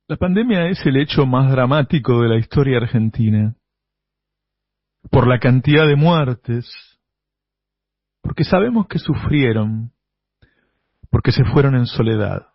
La pandemia es el hecho más dramático de la historia argentina, por la cantidad de muertes, porque sabemos que sufrieron, porque se fueron en soledad.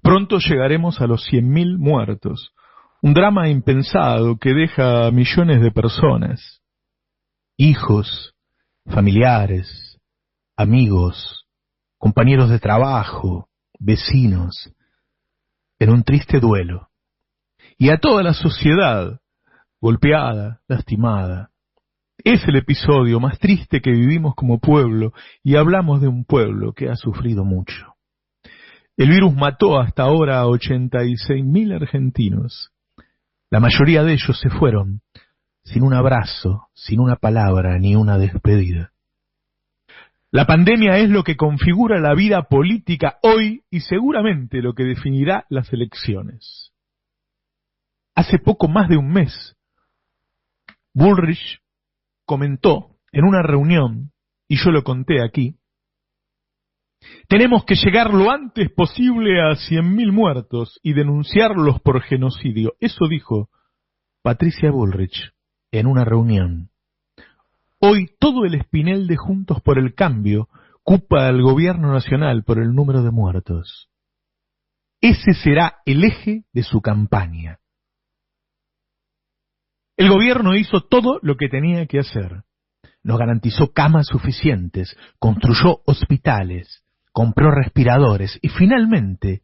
Pronto llegaremos a los 100.000 muertos, un drama impensado que deja a millones de personas, hijos, familiares, amigos, compañeros de trabajo, vecinos, en un triste duelo, y a toda la sociedad, golpeada, lastimada. Es el episodio más triste que vivimos como pueblo, y hablamos de un pueblo que ha sufrido mucho. El virus mató hasta ahora a 86.000 argentinos. La mayoría de ellos se fueron sin un abrazo, sin una palabra, ni una despedida. La pandemia es lo que configura la vida política hoy y seguramente lo que definirá las elecciones. Hace poco más de un mes, Bullrich comentó en una reunión, y yo lo conté aquí, tenemos que llegar lo antes posible a 100.000 muertos y denunciarlos por genocidio. Eso dijo Patricia Bullrich en una reunión. Hoy todo el espinel de Juntos por el Cambio culpa al gobierno nacional por el número de muertos. Ese será el eje de su campaña. El gobierno hizo todo lo que tenía que hacer. Nos garantizó camas suficientes, construyó hospitales, compró respiradores y finalmente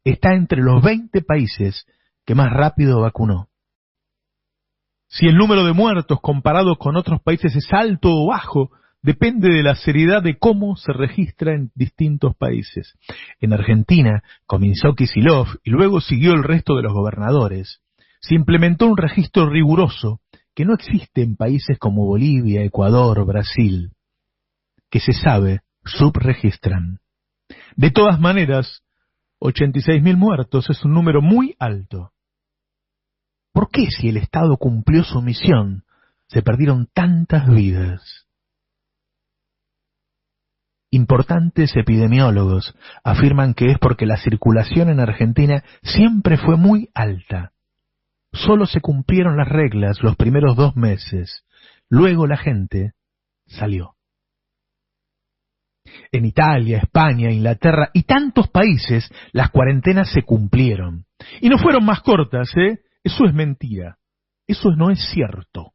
está entre los 20 países que más rápido vacunó. Si el número de muertos comparado con otros países es alto o bajo, depende de la seriedad de cómo se registra en distintos países. En Argentina comenzó Kicillof y luego siguió el resto de los gobernadores. Se implementó un registro riguroso que no existe en países como Bolivia, Ecuador, Brasil, que se sabe subregistran. De todas maneras, 86.000 muertos es un número muy alto. ¿Por qué, si el Estado cumplió su misión, se perdieron tantas vidas? Importantes epidemiólogos afirman que es porque la circulación en Argentina siempre fue muy alta. Solo se cumplieron las reglas los primeros 2 meses. Luego la gente salió. En Italia, España, Inglaterra y tantos países las cuarentenas se cumplieron. Y no fueron más cortas, ¿eh? Eso es mentira. Eso no es cierto.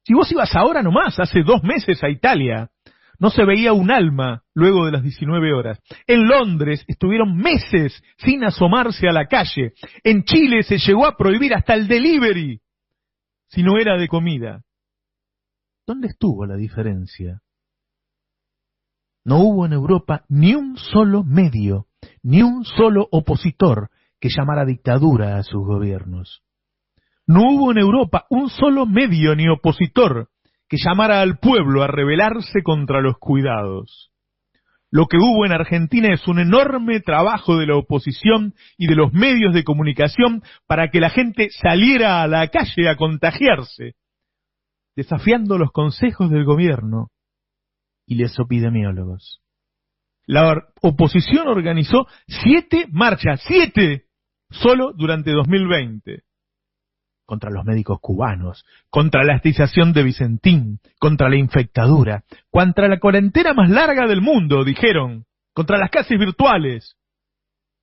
Si vos ibas ahora nomás, hace 2 meses a Italia, no se veía un alma luego de las 19 horas. En Londres estuvieron meses sin asomarse a la calle. En Chile se llegó a prohibir hasta el delivery, si no era de comida. ¿Dónde estuvo la diferencia? No hubo en Europa ni un solo medio, ni un solo opositor que llamara dictadura a sus gobiernos. No hubo en Europa un solo medio ni opositor que llamara al pueblo a rebelarse contra los cuidados. Lo que hubo en Argentina es un enorme trabajo de la oposición y de los medios de comunicación para que la gente saliera a la calle a contagiarse, desafiando los consejos del gobierno y los epidemiólogos. La oposición organizó 7 marchas, 7, solo durante 2020. Contra los médicos cubanos, contra la estatización de Vicentín, contra la infectadura, contra la cuarentena más larga del mundo, dijeron, contra las clases virtuales.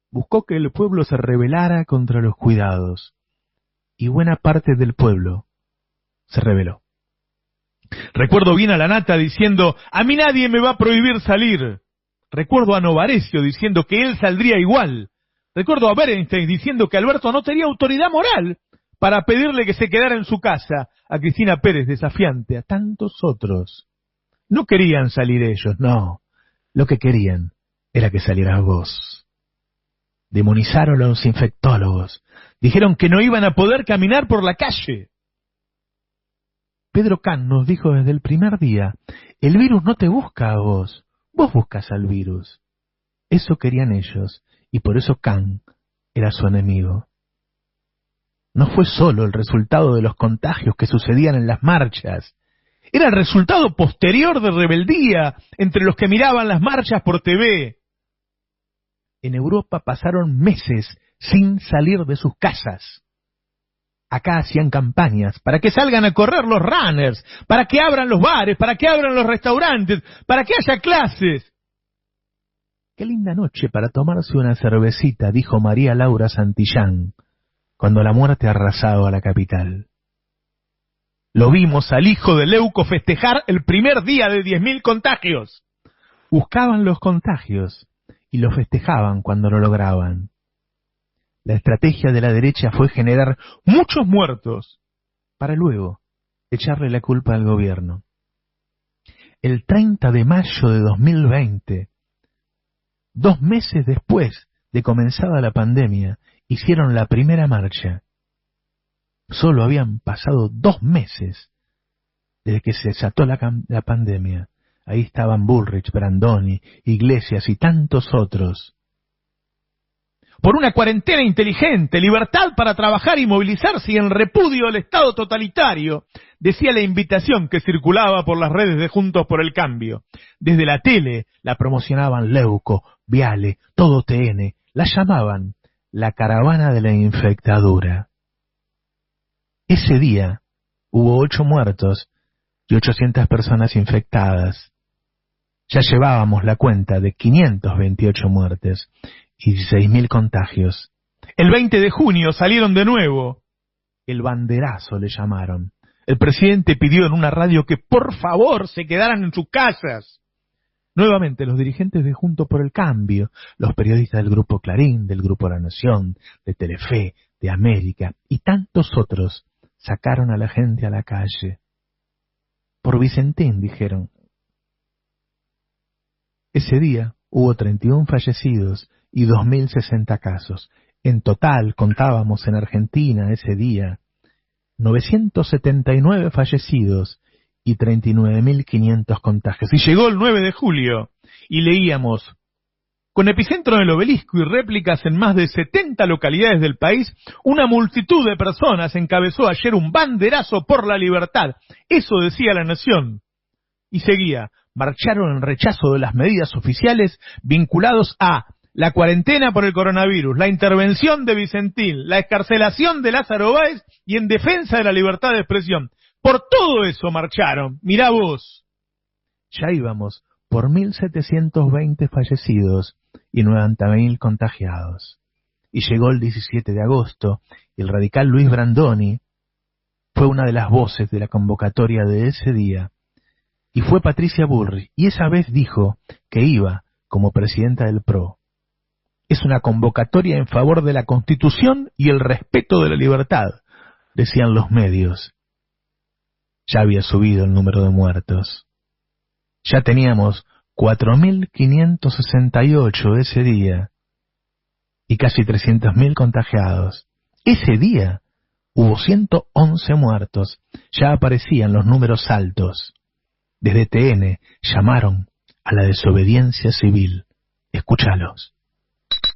Buscó que el pueblo se rebelara contra los cuidados, y buena parte del pueblo se rebeló. Recuerdo bien a la Nata diciendo, a mí nadie me va a prohibir salir. Recuerdo a Novarecio diciendo que él saldría igual. Recuerdo a Berenstein diciendo que Alberto no tenía autoridad moral para pedirle que se quedara en su casa, a Cristina Pérez desafiante, a tantos otros. No querían salir ellos, no. Lo que querían era que salieras vos. Demonizaron a los infectólogos. Dijeron que no iban a poder caminar por la calle. Pedro Kant nos dijo desde el primer día, el virus no te busca a vos, vos buscas al virus. Eso querían ellos, y por eso Kant era su enemigo. No fue solo el resultado de los contagios que sucedían en las marchas, era el resultado posterior de rebeldía entre los que miraban las marchas por TV. En Europa pasaron meses sin salir de sus casas. Acá hacían campañas para que salgan a correr los runners, para que abran los bares, para que abran los restaurantes, para que haya clases. Qué linda noche para tomarse una cervecita, dijo María Laura Santillán, cuando la muerte arrasaba a la capital. Lo vimos al hijo de Leuco festejar el primer día de 10.000 contagios. Buscaban los contagios y lo festejaban cuando lo lograban. La estrategia de la derecha fue generar muchos muertos para luego echarle la culpa al gobierno. El 30 de mayo de 2020, 2 meses después de comenzada la pandemia, hicieron la primera marcha. Solo habían pasado 2 meses desde que se desató la pandemia. Ahí estaban Bullrich, Brandoni, Iglesias y tantos otros. Por una cuarentena inteligente, libertad para trabajar y movilizarse y en repudio al Estado totalitario, decía la invitación que circulaba por las redes de Juntos por el Cambio. Desde la tele la promocionaban Leuco, Viale, Todo TN, la llamaban la caravana de la infectadura. Ese día hubo 8 muertos y 800 personas infectadas. Ya llevábamos la cuenta de 528 muertes y 16.000 contagios. El 20 de junio salieron de nuevo. El banderazo le llamaron. El presidente pidió en una radio que por favor se quedaran en sus casas. Nuevamente los dirigentes de Juntos por el Cambio, los periodistas del Grupo Clarín, del Grupo La Nación, de Telefe, de América y tantos otros sacaron a la gente a la calle. Por Vicentín, dijeron. Ese día hubo 31 fallecidos y 2.060 casos. En total, contábamos en Argentina ese día, 979 fallecidos y 39.500 contagios. Y llegó el 9 de julio y leíamos: con epicentro en el Obelisco y réplicas en más de 70 localidades del país, una multitud de personas encabezó ayer un banderazo por la libertad. Eso decía La Nación. Y seguía: marcharon en rechazo de las medidas oficiales vinculados a la cuarentena por el coronavirus, la intervención de Vicentín, la excarcelación de Lázaro Báez y en defensa de la libertad de expresión. Por todo eso marcharon. Mirá vos. Ya íbamos por 1.720 fallecidos y 90.000 contagiados. Y llegó el 17 de agosto y el radical Luis Brandoni fue una de las voces de la convocatoria de ese día. Y fue Patricia Bullrich, y esa vez dijo que iba como presidenta del PRO. Es una convocatoria en favor de la Constitución y el respeto de la libertad, decían los medios. Ya había subido el número de muertos. Ya teníamos 4.568 ese día y casi 300.000 contagiados. Ese día hubo 111 muertos. Ya aparecían los números altos. Desde TN llamaron a la desobediencia civil. Escúchalos.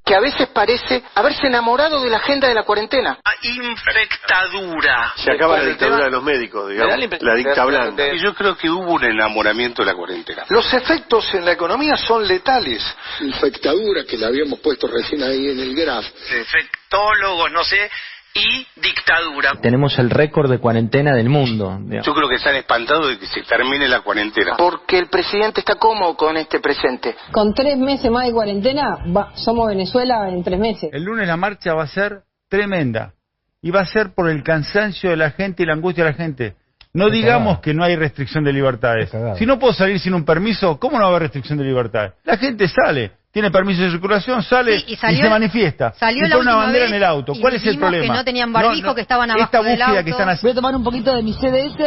Que a veces parece haberse enamorado de la agenda de la cuarentena. Infectadura. Se acaba la dictadura de los médicos, digamos, la dicta blanca. Y yo creo que hubo un enamoramiento de la cuarentena. Los efectos en la economía son letales. Infectadura, que la habíamos puesto recién ahí en el graph. Infectólogos, no sé, y dictadura. Tenemos el récord de cuarentena del mundo. Yo creo que están espantados de que se termine la cuarentena. Porque el presidente está cómodo con este presente. Con 3 meses más de cuarentena, somos Venezuela en 3 meses. El lunes la marcha va a ser tremenda. Y va a ser por el cansancio de la gente y la angustia de la gente. No digamos que no hay restricción de libertades. Si no puedo salir sin un permiso, ¿cómo no va a haber restricción de libertades? La gente sale, tiene permiso de circulación, sale y se manifiesta. Salió y pone una bandera en el auto. ¿Cuál es el problema? Que no tenían barbijo, que estaban abajo esta del búsqueda auto. Que están haciendo. Voy a tomar un poquito de mi CDS.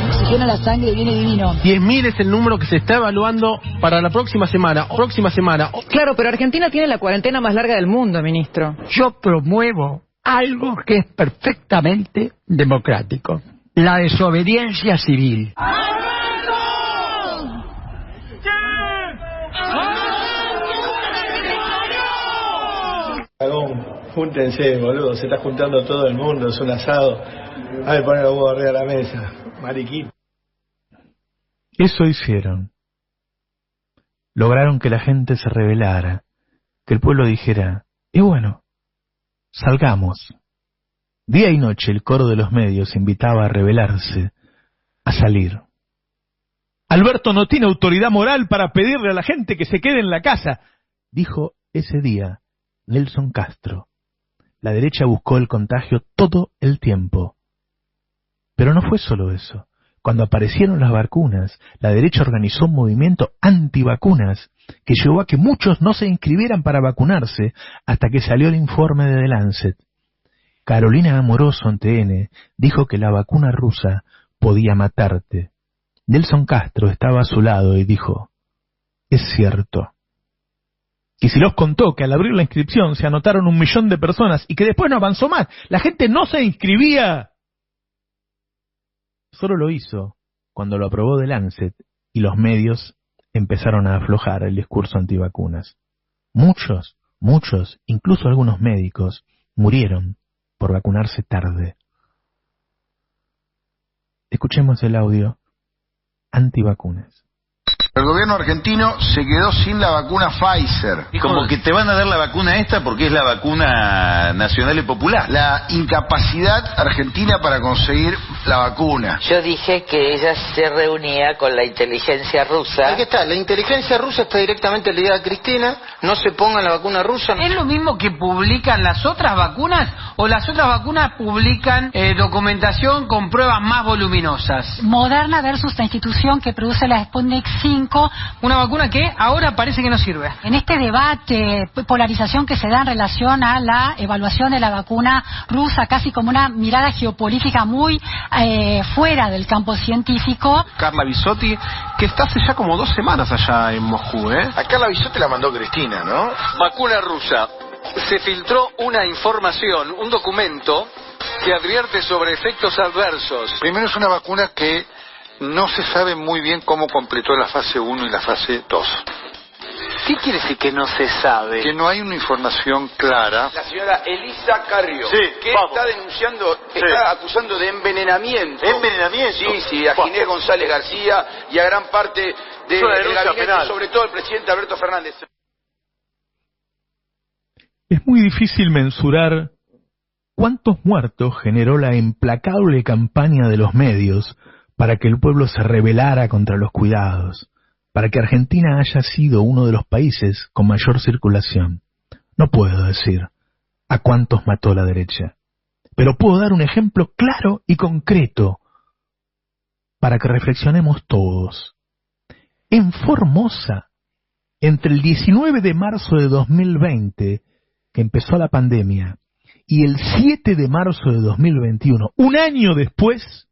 Oxigena la sangre, viene divino. 10.000 es el número que se está evaluando para la próxima semana. Claro, pero Argentina tiene la cuarentena más larga del mundo, ministro. Yo promuevo algo que es perfectamente democrático: la desobediencia civil. Júntense, boludo, se está juntando todo el mundo, es un asado. A ver, poner los huevos arriba de la mesa, mariquito. Eso hicieron. lograron que la gente se rebelara, que el pueblo dijera, y bueno, salgamos. Día y noche el coro de los medios invitaba a rebelarse, a salir. Alberto no tiene autoridad moral para pedirle a la gente que se quede en la casa, dijo ese día Nelson Castro. La derecha buscó el contagio todo el tiempo. Pero no fue solo eso. Cuando aparecieron las vacunas, la derecha organizó un movimiento antivacunas que llevó a que muchos no se inscribieran para vacunarse hasta que salió el informe de The Lancet. Carolina Amoroso en TN dijo que la vacuna rusa podía matarte. Nelson Castro estaba a su lado y dijo, es cierto. Kicillof contó que al abrir la inscripción se anotaron 1 millón de personas y que después no avanzó más. La gente no se inscribía. Solo lo hizo cuando lo aprobó The Lancet y los medios empezaron a aflojar el discurso antivacunas. Muchos, incluso algunos médicos, murieron por vacunarse tarde. Escuchemos el audio antivacunas. El gobierno argentino se quedó sin la vacuna Pfizer. Como que te van a dar la vacuna esta porque es la vacuna nacional y popular. La incapacidad argentina para conseguir la vacuna. Yo dije que ella se reunía con la inteligencia rusa. Aquí está, la inteligencia rusa está directamente ligada a Cristina, no se pongan la vacuna rusa. ¿Es lo mismo que publican las otras vacunas o las otras vacunas publican documentación con pruebas más voluminosas? Moderna versus la institución que produce la Sputnik 5. Una vacuna que ahora parece que no sirve. En este debate, polarización que se da en relación a la evaluación de la vacuna rusa, casi como una mirada geopolítica muy fuera del campo científico. Carla Bisotti, que está hace ya como 2 semanas allá en Moscú, ¿eh? A Carla Bisotti la mandó Cristina, ¿no? Vacuna rusa. Se filtró una información, un documento que advierte sobre efectos adversos. Primero es una vacuna que no se sabe muy bien cómo completó la fase 1 y la fase 2. ¿Qué quiere decir que no se sabe? Que no hay una información clara. La señora Elisa Carrió, que está denunciando, está acusando de envenenamiento. ¿Envenenamiento? Sí, a Ginés González García y a gran parte del gabinete, penal. Sobre todo el presidente Alberto Fernández. Es muy difícil mensurar cuántos muertos generó la implacable campaña de los medios para que el pueblo se rebelara contra los cuidados, para que Argentina haya sido uno de los países con mayor circulación. No puedo decir a cuántos mató la derecha, pero puedo dar un ejemplo claro y concreto para que reflexionemos todos. En Formosa, entre el 19 de marzo de 2020, que empezó la pandemia, y el 7 de marzo de 2021, un año después,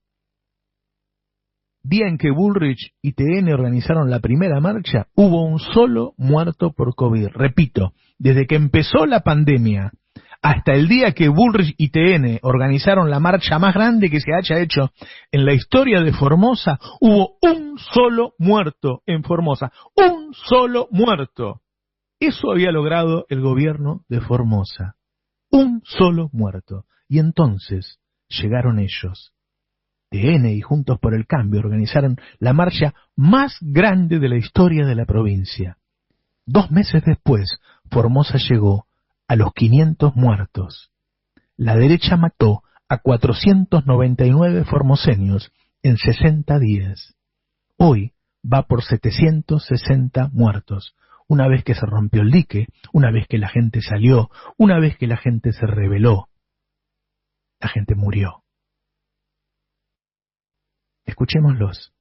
día en que Bullrich y TN organizaron la primera marcha, hubo un solo muerto por COVID. Repito, desde que empezó la pandemia hasta el día que Bullrich y TN organizaron la marcha más grande que se haya hecho en la historia de Formosa, hubo un solo muerto en Formosa. ¡Un solo muerto! Eso había logrado el gobierno de Formosa. Un solo muerto. Y entonces llegaron ellos. TN y Juntos por el Cambio organizaron la marcha más grande de la historia de la provincia. 2 meses después, Formosa llegó a los 500 muertos. La derecha mató a 499 formoseños en 60 días. Hoy va por 760 muertos. Una vez que se rompió el dique, una vez que la gente salió, una vez que la gente se rebeló, la gente murió. Escuchémoslos.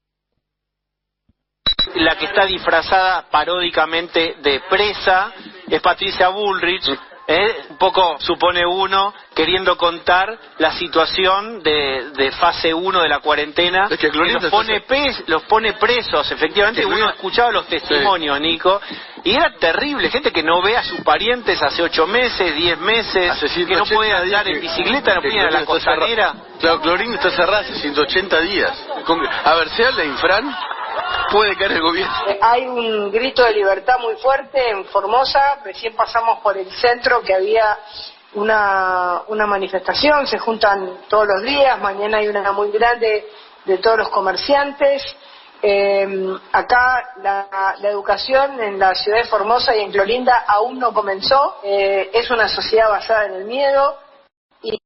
La que está disfrazada paródicamente de presa es Patricia Bullrich. Un poco, supone uno, queriendo contar la situación de fase 1 de la cuarentena, es que los pone presos, efectivamente. Uno escuchaba los testimonios, Nico, y era terrible, gente que no ve a sus parientes hace 8 meses, 10 meses, que no puede andar en bicicleta, no puede ir a la costanera. Claro, Clorinda está cerrada hace 180 días. A ver, se habla de Infran, puede caer el gobierno. Hay un grito de libertad muy fuerte en Formosa. Recién pasamos por el centro, que había una manifestación, se juntan todos los días. Mañana hay una muy grande de todos los comerciantes. Acá la educación en la ciudad de Formosa y en Clorinda aún no comenzó. Es una sociedad basada en el miedo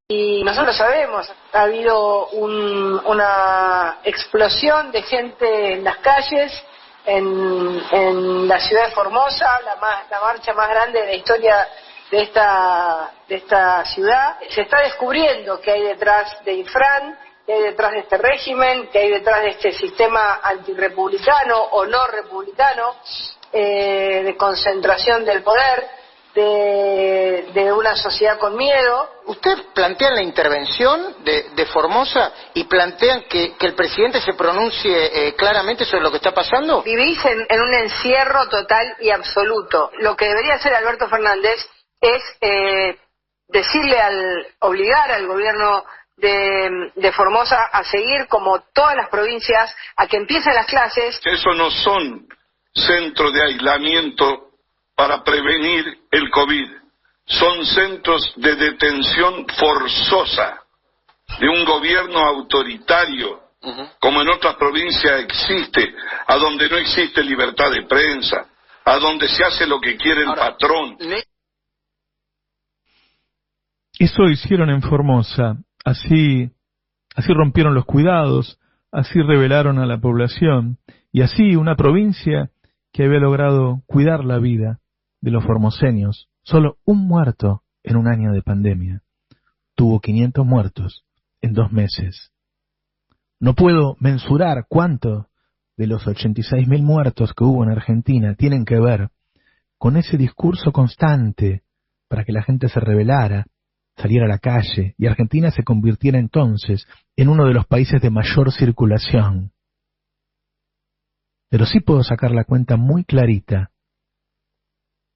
y nosotros sabemos, ha habido una explosión de gente en las calles en la ciudad de Formosa, la marcha más grande de la historia de esta ciudad. Se está descubriendo qué hay detrás de Infran, qué hay detrás de este régimen, qué hay detrás de este sistema antirrepublicano o no republicano, de concentración del poder, de una sociedad con miedo. Usted plantea la intervención de Formosa y plantean que el presidente se pronuncie claramente sobre lo que está pasando. Vivís en un encierro total y absoluto. Lo que debería hacer Alberto Fernández es obligar al gobierno de Formosa a seguir, como todas las provincias, a que empiecen las clases. Eso no son centros de aislamiento para prevenir el COVID, son centros de detención forzosa de un gobierno autoritario, como en otras provincias existe, a donde no existe libertad de prensa, a donde se hace lo que quiere el patrón. Eso hicieron en Formosa, así rompieron los cuidados, así rebelaron a la población, y así una provincia que había logrado cuidar la vida de los formoseños, solo un muerto en un año de pandemia, tuvo 500 muertos en 2 meses. No puedo mensurar cuánto de los 86.000 muertos que hubo en Argentina tienen que ver con ese discurso constante para que la gente se rebelara, saliera a la calle, y Argentina se convirtiera entonces en uno de los países de mayor circulación. Pero sí puedo sacar la cuenta muy clarita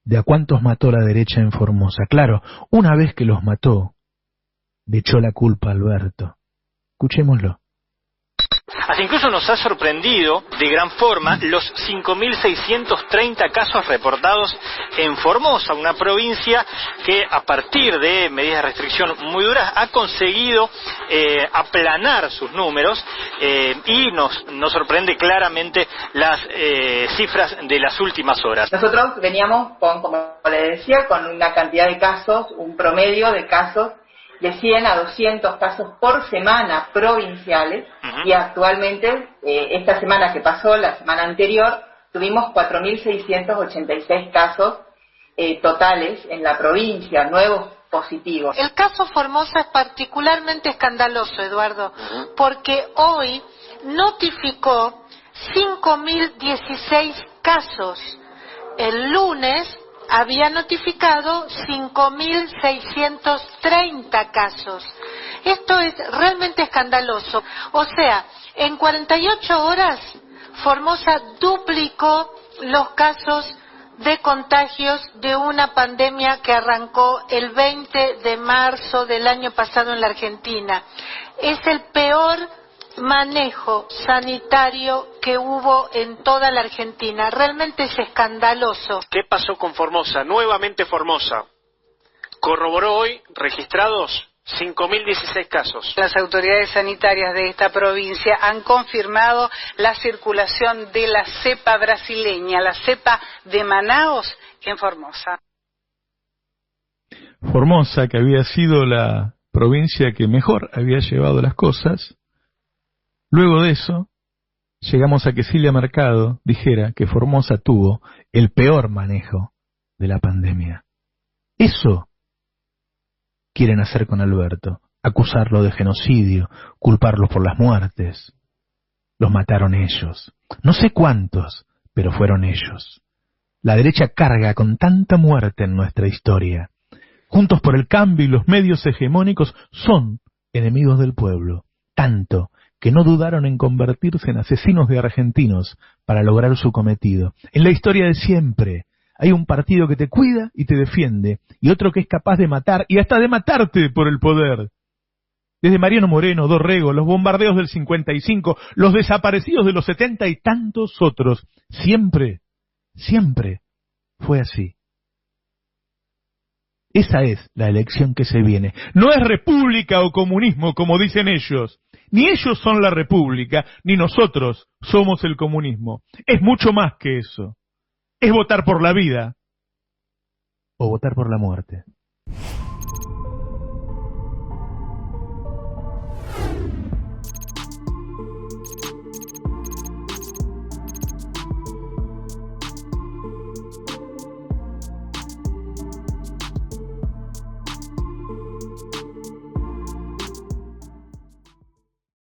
de a cuántos mató la derecha en Formosa. Claro, una vez que los mató, le echó la culpa a Alberto. Escuchémoslo. Así incluso nos ha sorprendido de gran forma los 5.630 casos reportados en Formosa, una provincia que a partir de medidas de restricción muy duras ha conseguido aplanar sus números y nos sorprende claramente las cifras de las últimas horas. Nosotros veníamos como le decía, con una cantidad de casos, un promedio de casos de 100 a 200 casos por semana provinciales, y actualmente, esta semana que pasó, la semana anterior, tuvimos 4.686 casos totales en la provincia, nuevos positivos. El caso Formosa es particularmente escandaloso, Eduardo, porque hoy notificó 5.016 casos. El lunes había notificado 5.630 casos. Esto es realmente escandaloso. O sea, en 48 horas, Formosa duplicó los casos de contagios de una pandemia que arrancó el 20 de marzo del año pasado en la Argentina. Es el peor manejo sanitario que hubo en toda la Argentina. Realmente es escandaloso. ¿Qué pasó con Formosa? Nuevamente Formosa corroboró hoy registrados 5.016 casos. Las autoridades sanitarias de esta provincia han confirmado la circulación de la cepa brasileña, la cepa de Manaos, en Formosa. Formosa, que había sido la provincia que mejor había llevado las cosas. Luego de eso, llegamos a que Silvia Mercado dijera que Formosa tuvo el peor manejo de la pandemia. Eso quieren hacer con Alberto, acusarlo de genocidio, culparlo por las muertes. Los mataron ellos. No sé cuántos, pero fueron ellos. La derecha carga con tanta muerte en nuestra historia. Juntos por el Cambio y los medios hegemónicos son enemigos del pueblo, tanto que no dudaron en convertirse en asesinos de argentinos para lograr su cometido. En la historia de siempre hay un partido que te cuida y te defiende, y otro que es capaz de matar y hasta de matarte por el poder. Desde Mariano Moreno, Dorrego, los bombardeos del 55, los desaparecidos de los 70 y tantos otros, siempre fue así. Esa es la elección que se viene. No es república o comunismo, como dicen ellos. Ni ellos son la república, ni nosotros somos el comunismo. Es mucho más que eso. Es votar por la vida o votar por la muerte.